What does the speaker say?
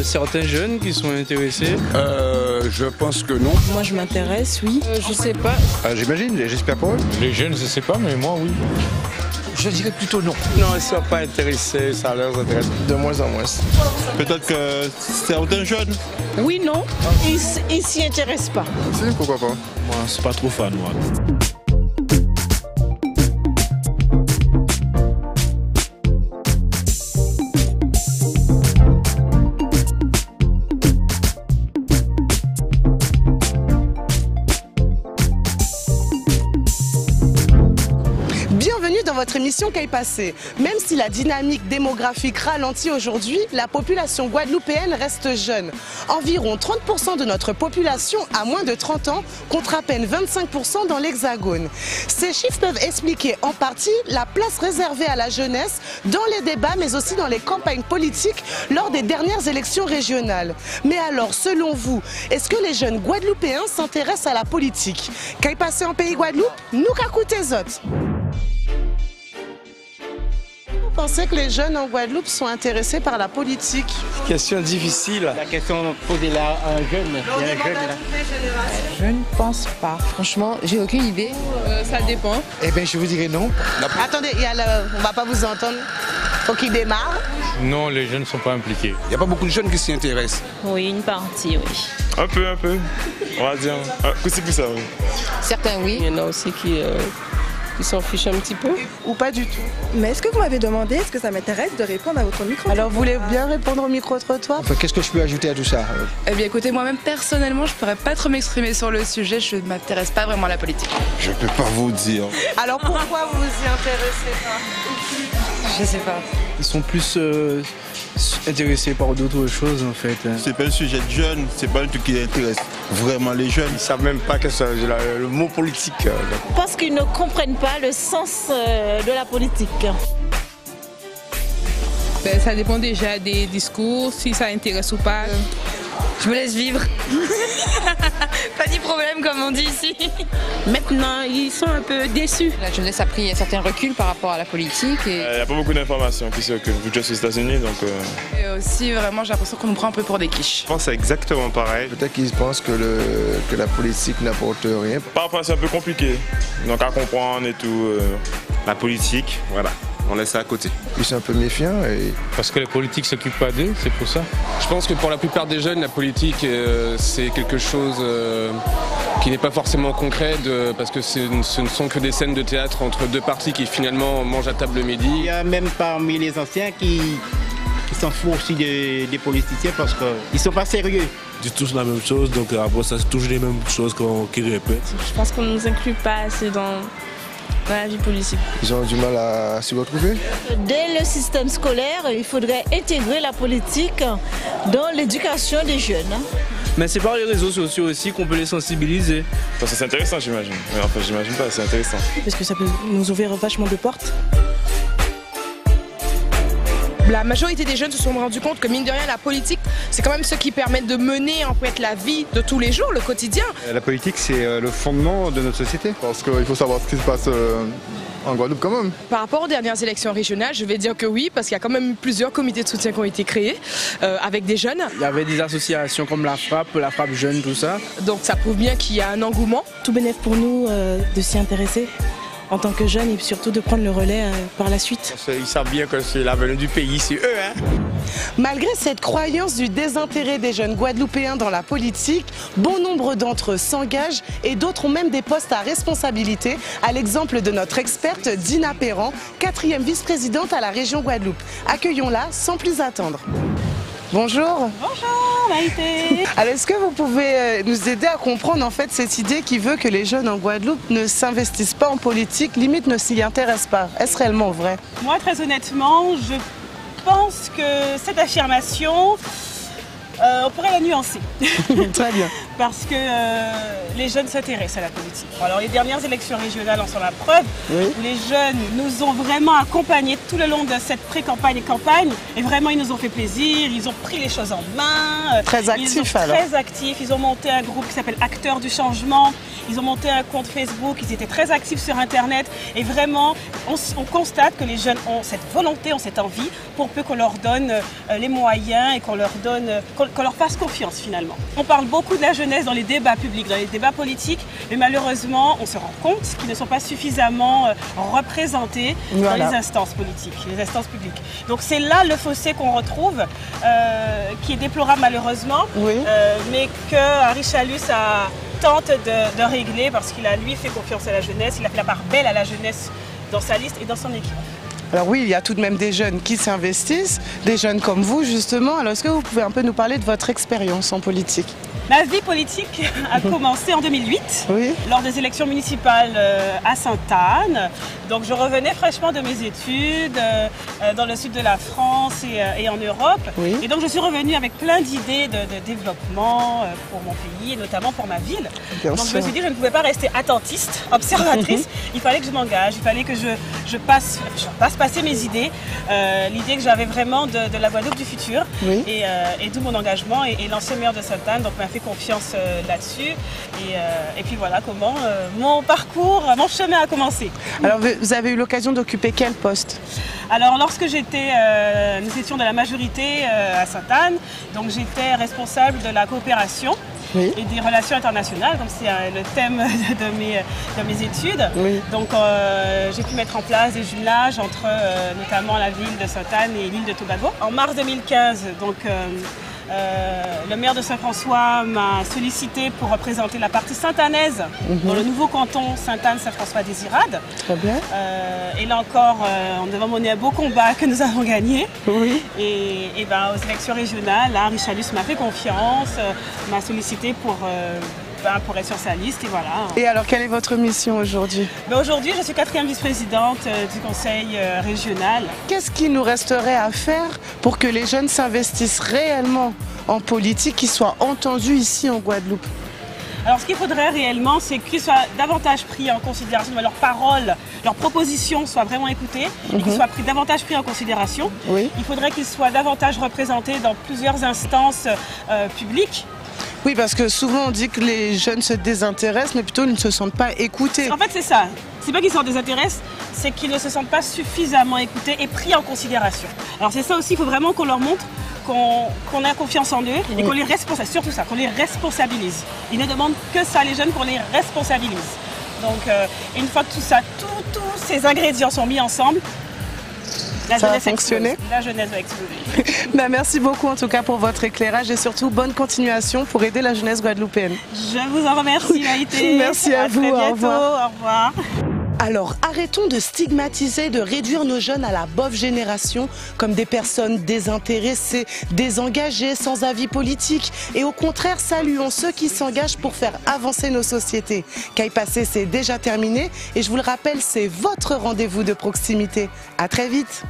Certains jeunes qui sont intéressés. Je pense que non. Moi je m'intéresse, oui. Je sais pas. J'imagine, j'espère pour eux. Les jeunes, je sais pas, mais moi oui. Je dirais plutôt non. Non, ils ne sont pas intéressés, ça leur intéresse de moins en moins. Peut-être que certains jeunes. Oui, non. Ils s'y intéressent pas. Si, pourquoi pas. Moi, c'est pas trop fan, moi. Bienvenue dans votre émission Qu'est passé. Même si la dynamique démographique ralentit aujourd'hui, la population guadeloupéenne reste jeune. Environ 30% de notre population a moins de 30 ans, contre à peine 25% dans l'Hexagone. Ces chiffres peuvent expliquer en partie la place réservée à la jeunesse dans les débats, mais aussi dans les campagnes politiques lors des dernières élections régionales. Mais alors, selon vous, est-ce que les jeunes guadeloupéens s'intéressent à la politique? Qu'est passé en pays Guadeloupe? Nous qu'à autres. Vous pensez que les jeunes en Guadeloupe sont intéressés par la politique? Question difficile. La question posée là à un jeune. Il y a un jeune là. Je ne pense pas. Franchement, j'ai aucune idée. Ça dépend. Eh bien, je vous dirais non. Attendez, on va pas vous entendre. Faut qu'il démarre. Non, les jeunes ne sont pas impliqués. Il n'y a pas beaucoup de jeunes qui s'y intéressent. Oui, une partie, oui. Un peu. On va dire. C'est plus ça, oui. Certains oui. Il y en a aussi qui s'en fichent un petit peu. Ou pas du tout. Mais est-ce que vous m'avez demandé, est-ce que ça m'intéresse de répondre à votre micro? Alors vous voulez bien répondre au micro-trottoir? Enfin, qu'est-ce que je peux ajouter à tout ça? Eh bien écoutez, moi-même personnellement, je pourrais pas trop m'exprimer sur le sujet, je ne m'intéresse pas vraiment à la politique. Je peux pas vous dire. Alors pourquoi vous y intéressez pas? Je sais pas. Ils sont plus intéressés par d'autres choses en fait. C'est pas le sujet de jeunes, c'est pas le truc qui intéresse vraiment les jeunes. Ils savent même pas que c'est le mot politique. Parce qu'ils ne comprennent pas le sens de la politique. Ça dépend déjà des discours, si ça intéresse ou pas. Je me laisse vivre. Pas de problème comme on dit ici. Maintenant, ils sont un peu déçus. La jeunesse a pris un certain recul par rapport à la politique. Il n'y a pas beaucoup d'informations qui circulent, vu que je suis aux États-Unis, donc... Et aussi, vraiment, j'ai l'impression qu'on nous prend un peu pour des quiches. Je pense que c'est exactement pareil. Peut-être qu'ils pensent que la politique n'apporte rien. Parfois, c'est un peu compliqué, donc à comprendre et tout. La politique, voilà. On laisse ça à côté. Ils sont un peu méfiants et... Parce que les politiques ne s'occupent pas d'eux, c'est pour ça. Je pense que pour la plupart des jeunes, la politique, c'est quelque chose qui n'est pas forcément concret, parce que ce ne sont que des scènes de théâtre entre deux partis qui finalement mangent à table le midi. Il y a même parmi les anciens qui s'en foutent aussi des politiciens parce qu'ils ne sont pas sérieux. Ils disent tous la même chose, donc après ça c'est toujours les mêmes choses qu'ils répètent. Je pense qu'on ne nous inclut pas assez dans la vie politique. Ils ont du mal à s'y retrouver. Dès le système scolaire, il faudrait intégrer la politique dans l'éducation des jeunes. Mais c'est par les réseaux sociaux aussi qu'on peut les sensibiliser. Parce que c'est intéressant, j'imagine. Mais enfin, j'imagine pas, c'est intéressant. Parce que ça peut nous ouvrir vachement de portes. La majorité des jeunes se sont rendus compte que mine de rien, la politique, c'est quand même ce qui permet de mener en fait la vie de tous les jours, le quotidien. La politique, c'est le fondement de notre société. Parce qu'il faut savoir ce qui se passe en Guadeloupe quand même. Par rapport aux dernières élections régionales, je vais dire que oui, parce qu'il y a quand même plusieurs comités de soutien qui ont été créés avec des jeunes. Il y avait des associations comme la Frappe jeune, tout ça. Donc ça prouve bien qu'il y a un engouement. Tout bénéf pour nous de s'y intéresser en tant que jeunes et surtout de prendre le relais par la suite. Ils savent bien que c'est l'avenir du pays, c'est eux. Hein. Malgré cette croyance du désintérêt des jeunes guadeloupéens dans la politique, bon nombre d'entre eux s'engagent et d'autres ont même des postes à responsabilité, à l'exemple de notre experte Dina Perran, 4e vice-présidente à la région Guadeloupe. Accueillons-la sans plus attendre. Bonjour. Bonjour Maïté. Alors est-ce que vous pouvez nous aider à comprendre en fait cette idée qui veut que les jeunes en Guadeloupe ne s'investissent pas en politique, limite ne s'y intéressent pas? Est-ce réellement vrai? Moi très honnêtement, je pense que cette affirmation On pourrait la nuancer. Très bien. Parce que les jeunes s'intéressent à la politique. Alors les dernières élections régionales en sont la preuve. Oui. Les jeunes nous ont vraiment accompagnés tout le long de cette pré-campagne et campagne. Et vraiment, ils nous ont fait plaisir. Ils ont pris les choses en main. Très actifs alors. Très actifs. Ils ont monté un groupe qui s'appelle Acteurs du Changement. Ils ont monté un compte Facebook. Ils étaient très actifs sur Internet. Et vraiment, on constate que les jeunes ont cette volonté, ont cette envie, pour peu qu'on leur donne les moyens et qu'on leur fasse confiance finalement. On parle beaucoup de la jeunesse dans les débats publics, dans les débats politiques, mais malheureusement, on se rend compte qu'ils ne sont pas suffisamment représentés dans les instances politiques, les instances publiques. Donc c'est là le fossé qu'on retrouve, qui est déplorable malheureusement, mais que Henri Chalus tente de régler parce qu'il a lui fait confiance à la jeunesse, il a fait la part belle à la jeunesse dans sa liste et dans son équipe. Alors oui, il y a tout de même des jeunes qui s'investissent, des jeunes comme vous justement. Alors est-ce que vous pouvez un peu nous parler de votre expérience en politique ? Ma vie politique a commencé en 2008, lors des élections municipales à Sainte-Anne. Donc je revenais fraîchement de mes études dans le sud de la France et en Europe. Et donc je suis revenue avec plein d'idées de développement pour mon pays et notamment pour ma ville. Donc je me suis dit que je ne pouvais pas rester attentiste, observatrice. Il fallait que je m'engage, il fallait que je passe passer mes idées. L'idée que j'avais vraiment de la Guadeloupe du futur. Et d'où mon engagement et l'ancien maire de Sainte-Anne m'a fait confiance là-dessus et puis voilà comment mon parcours, mon chemin a commencé. Alors vous avez eu l'occasion d'occuper quel poste? Alors lorsque j'étais, nous étions de la majorité à Sainte-Anne, donc j'étais responsable de la coopération et des relations internationales, donc c'est le thème de mes études. Donc j'ai pu mettre en place des jumelages entre notamment la ville de Sainte-Anne et l'île de Tobago. En mars 2015, donc le maire de Saint-François m'a sollicité pour représenter la partie sainte-annaise dans le nouveau canton Sainte-Anne-Saint-François-des-Irades. Très bien. Et là encore, on devait mener un beau combat que nous avons gagné. Et aux élections régionales, là, Henri Chalus m'a fait confiance, m'a sollicité pour être sur sa liste et voilà. Et alors, quelle est votre mission aujourd'hui? Aujourd'hui, je suis 4e vice-présidente du conseil régional. Qu'est-ce qu'il nous resterait à faire pour que les jeunes s'investissent réellement en politique, qu'ils soient entendus ici en Guadeloupe? Alors ce qu'il faudrait réellement, c'est qu'ils soient davantage pris en considération, leurs paroles, leurs propositions soient vraiment écoutées et qu'ils soient davantage pris en considération. Il faudrait qu'ils soient davantage représentés dans plusieurs instances publiques. Oui, parce que souvent on dit que les jeunes se désintéressent, mais plutôt ils ne se sentent pas écoutés. En fait, c'est ça. C'est pas qu'ils s'en désintéressent, c'est qu'ils ne se sentent pas suffisamment écoutés et pris en considération. Alors c'est ça aussi, il faut vraiment qu'on leur montre qu'on a confiance en eux et qu'on les responsabilise, surtout ça, qu'on les responsabilise. Ils ne demandent que ça, les jeunes, qu'on les responsabilise. Donc, une fois que tout ça, tous ces ingrédients sont mis ensemble, la jeunesse va exploser. Merci beaucoup en tout cas pour votre éclairage et surtout bonne continuation pour aider la jeunesse guadeloupéenne. Je vous en remercie, Maïté. Merci à vous, très bientôt. Au revoir. Au revoir. Alors arrêtons de stigmatiser, de réduire nos jeunes à la bof génération comme des personnes désintéressées, désengagées, sans avis politique. Et au contraire, saluons ceux qui s'engagent pour faire avancer nos sociétés. Caille Passé, c'est déjà terminé et je vous le rappelle, c'est votre rendez-vous de proximité. À très vite.